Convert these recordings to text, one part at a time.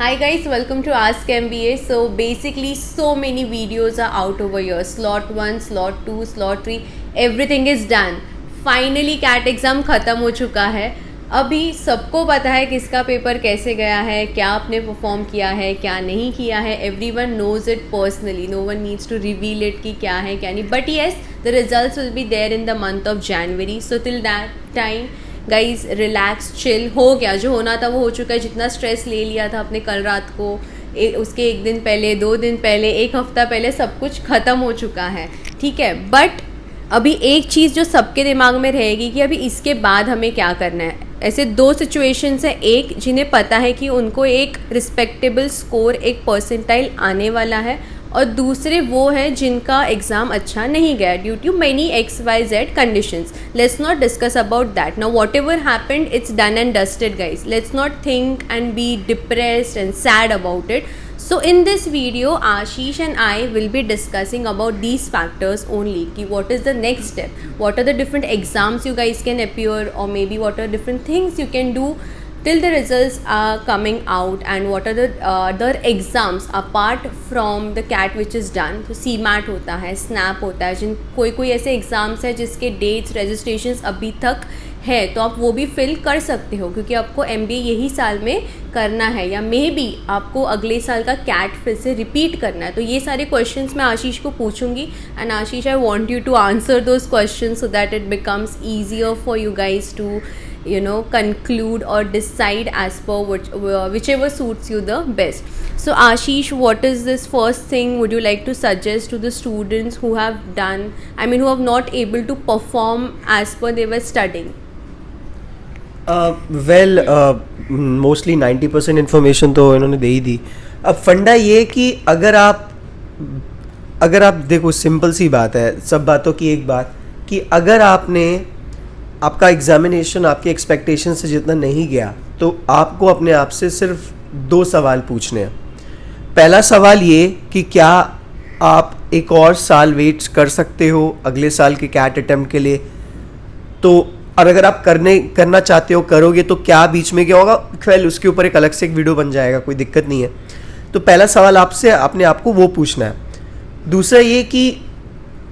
Hi guys, welcome to Ask MBA. So basically so many videos are out over here. Slot 1, slot 2, slot 3, everything is done. Finally CAT exam ख़त्म हो चुका है. अभी सबको पता है किसका पेपर कैसे गया है, क्या आपने परफॉर्म किया है, क्या नहीं किया है. Everyone knows it personally. No one needs to reveal it कि क्या है क्या नहीं. But yes, the results will be there in the month of January. So till that time guys relax, chill. हो गया जो होना था वो हो चुका है. जितना स्ट्रेस ले लिया था अपने कल रात को, उसके एक दिन पहले, 2 दिन पहले, एक हफ्ता पहले, सब कुछ ख़त्म हो चुका है. ठीक है, बट अभी एक चीज़ जो सबके दिमाग में रहेगी कि अभी इसके बाद हमें क्या करना है. ऐसे 2 सिचुएशंस हैं. एक जिन्हें पता है कि उनको एक रिस्पेक्टेबल स्कोर, एक परसेंटाइल आने वाला है, और दूसरे वो हैं जिनका एग्ज़ाम अच्छा नहीं गया due to many XYZ conditions. Let's not discuss about that now. Whatever happened, it's done and dusted guys. Let's not think and be depressed and sad about it. So in this video, Ashish and I will be discussing about these factors only. Ki what is the next step? What are the different exams you guys can appear, or maybe what are different things you can do till the results are coming out, and what are the other exams apart from the CAT which is done. तो CMAT होता है, SNAP होता है. जिन कोई ऐसे exams हैं जिसके dates, registrations अभी तक है, तो आप वो भी फिल कर सकते हो, क्योंकि आपको MBA यही साल में करना है, या मे बी आपको अगले साल का CAT फिर से रिपीट करना है. तो ये सारे क्वेश्चंस मैं आशीष को पूछूंगी, and Ashish, I want you to answer those questions so that it becomes easier for you guys to conclude or decide as per whichever suits you the best. So Ashish, what is this first thing would you like to suggest to the students who have done, who have not able to perform as per they were studying? Mostly 90% information तो इन्होंने दे ही दी. अब फंडा ये कि अगर आप देखो, simple सी बात है, सब बातों की एक बात, कि अगर आपका एग्जामिनेशन आपके एक्सपेक्टेशन से जितना नहीं गया, तो आपको अपने आप से सिर्फ 2 सवाल पूछने हैं. पहला सवाल ये कि क्या आप एक और साल वेट कर सकते हो अगले साल के कैट अटेम्प्ट के लिए. तो और अगर आप करना चाहते हो, करोगे, तो क्या बीच में क्या होगा, वेल उसके ऊपर एक अलग से एक वीडियो बन जाएगा, कोई दिक्कत नहीं है. तो पहला सवाल आपसे अपने आप को वो पूछना है. दूसरा ये कि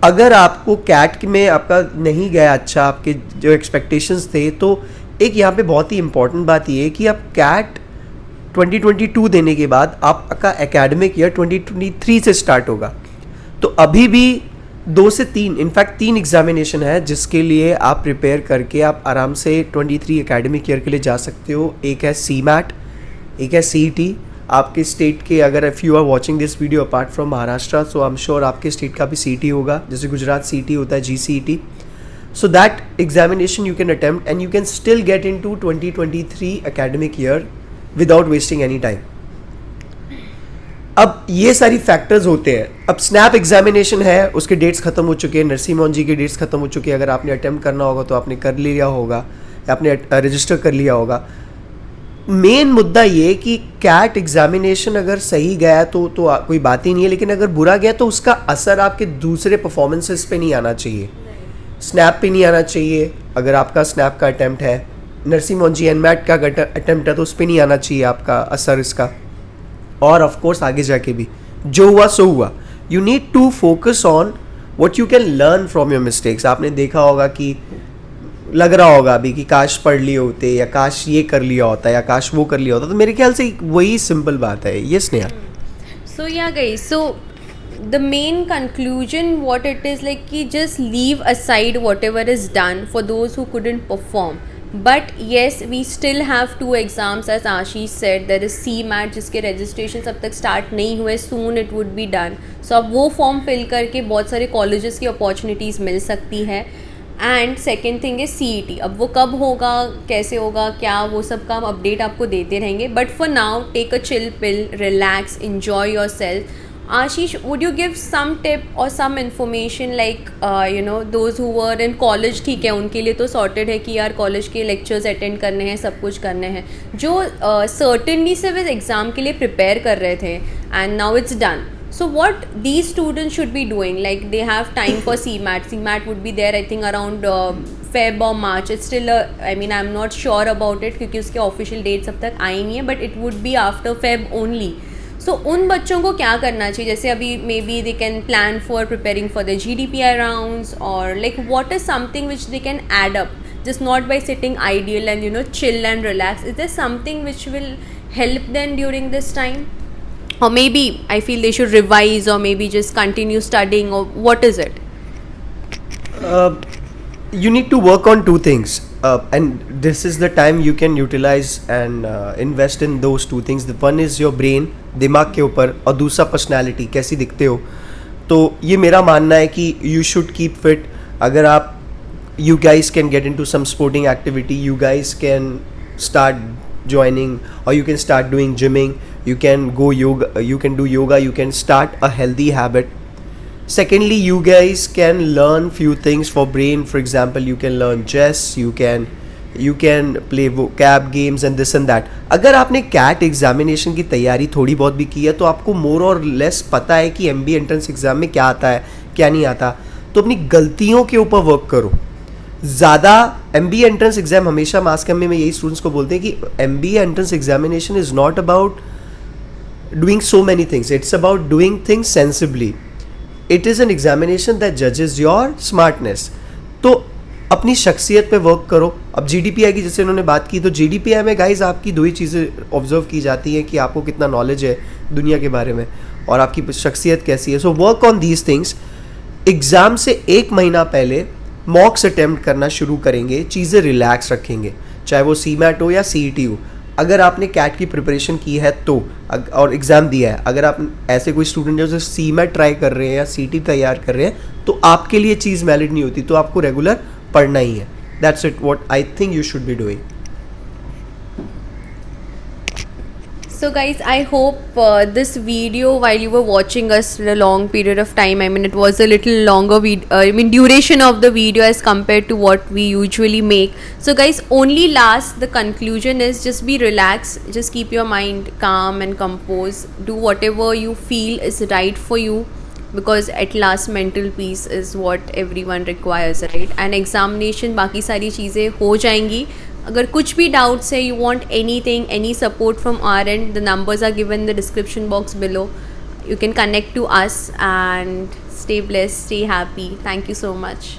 अगर आपको कैट में आपका नहीं गया अच्छा, आपके जो एक्सपेक्टेशंस थे, तो एक यहाँ पे बहुत ही इंपॉर्टेंट बात ये है कि आप कैट 2022 देने के बाद आपका एकेडमिक ईयर 2023 से स्टार्ट होगा. तो अभी भी 2 से 3, इनफैक्ट 3 एग्जामिनेशन है जिसके लिए आप प्रिपेयर करके आप आराम से 23 एकेडमिक ईयर के लिए जा सकते हो. एक है CMAT, एक है CET. आपके स्टेट के, अगर if you are watching this video apart from Maharashtra, so I am sure आपके स्टेट का भी CET होगा, जैसे गुजरात CET होता है, GCET. So that examination you can attempt and you can still get in to 2023 academic year without wasting any time. अब ये सारी फैक्टर्स होते हैं. अब स्नैप एग्जामिनेशन है, उसके डेट्स खत्म हो चुके हैं, नरसिंह मोहन जी के डेट्स खत्म हो चुके हैं. अगर आपने अटेम्प्ट करना होगा तो आपने कर लिया होगा, या आपने रजिस्टर कर लिया होगा. मेन मुद्दा ये कि कैट एग्जामिनेशन अगर सही गया तो कोई बात ही नहीं है, लेकिन अगर बुरा गया तो उसका असर आपके दूसरे परफॉर्मेंसेस पे नहीं आना चाहिए, स्नैप पे नहीं आना चाहिए. अगर आपका स्नैप का अटैम्प्ट है, नरसिंह मोहन जी NMAT का अटैम्प्ट है, तो उस पर नहीं आना चाहिए आपका असर इसका. और ऑफ कोर्स आगे जाके भी जो हुआ सो हुआ. You need to focus on what you can learn from your mistakes. आपने देखा होगा कि लग रहा होगा अभी कि काश पढ़ लिए होते, या काश ये कर लिया होता, या काश वो कर लिया होता. तो मेरे ख्याल से वही सिंपल बात है. ये Sneha. So yeah guys, so the main conclusion what it is like कि just leave aside whatever is done for those who couldn't perform. But yes, we still have 2 exams as Ashish said. There is CMAT जिसके registration अब तक start नहीं हुए, soon it would be done. So आप वो form fill करके बहुत सारे colleges की opportunities मिल सकती है. And second thing is CET. अब वो कब होगा, कैसे होगा, क्या, वो सब का हम अपडेट आपको देते रहेंगे. But for now take a chill pill, relax, enjoy yourself. Ashish, would you give some tip or some information like those who were in college, ठीक है उनके लिए तो सॉर्टेड है कि यार कॉलेज के लेक्चर्स अटेंड करने हैं, सब कुछ करने हैं. जो सर्टेनली सिर्फ इस एग्ज़ाम के लिए प्रिपेयर कर रहे थे and now it's done. So what these students should be doing, like they have time for CMAT would be there I think around Feb और March. It's still I mean I am not sure about it क्योंकि उसके official dates अब तक आई नहीं है, but it would be after Feb only. So उन बच्चों को क्या करना चाहिए? जैसे अभी maybe they can plan for preparing for the GDPI rounds, और like what is something which they can add up, just not by sitting ideal and chill and relax. Is there something which will help them during this time? Or maybe I feel they should revise, or maybe just continue studying, or what is it? You need to work on two things, and this is the time you can utilize and invest in those two things. The one is your brain, दिमाग के ऊपर, और दूसरा personality, कैसी दिखते हो. तो ये मेरा मानना है कि you should keep fit. अगर आप you guys can get into some sporting activity, you guys can start joining, or you can start doing gymming, you can go yoga, you can do yoga, you can start a healthy habit. Secondly, you guys can learn few things for brain. For example, you can learn chess, you can play vocab games and this and that. अगर आपने CAT examination की तैयारी थोड़ी बहुत भी की है तो आपको मोर और लेस पता है कि MBA एंट्रेंस एग्जाम में क्या आता है, क्या नहीं आता. तो अपनी गलतियों के ऊपर वर्क करो. ज़्यादा MBA एंट्रेंस एग्जाम, हमेशा मास कम में यही स्टूडेंट्स को बोलते हैं कि MBA entrance examination is not about doing so many things, it's about doing things sensibly. It is an examination that जजेस योर स्मार्टनेस. तो अपनी शख्सियत पे वर्क करो. अब GDPI की जैसे उन्होंने बात की, तो GDPI में गाइज आपकी दो ही चीज़ें ऑब्जर्व की जाती हैं कि आपको कितना नॉलेज है दुनिया के बारे में और आपकी शख्सियत कैसी है. So work on these things. Exam से एक महीना पहले मॉक्स अटैम्प्ट करना शुरू करेंगे, चीज़ें रिलैक्स रखेंगे, चाहे वो CMAT हो या CET हो. अगर आपने CAT की प्रिपरेशन की है तो और एग्ज़ाम दिया है, अगर आप ऐसे कोई स्टूडेंट है जो CMAT ट्राई कर रहे हैं या CET तैयार कर रहे हैं, तो आपके लिए चीज़ वैलिड नहीं होती, तो आपको रेगुलर पढ़ना ही है. That's it what I think you should be doing. So guys, I hope this video, while you were watching us for a long period of time, I mean it was a little longer duration of the video as compared to what we usually make. So guys, only last, the conclusion is just be relaxed, just keep your mind calm and composed, do whatever you feel is right for you, because at last mental peace is what everyone requires, right? And examination, बाकी सारी चीज़ें हो जाएंगी. अगर कुछ भी doubts है, you want anything, any support from our end, the numbers are given in the description box below. You can connect to us and stay blessed, stay happy. Thank you so much.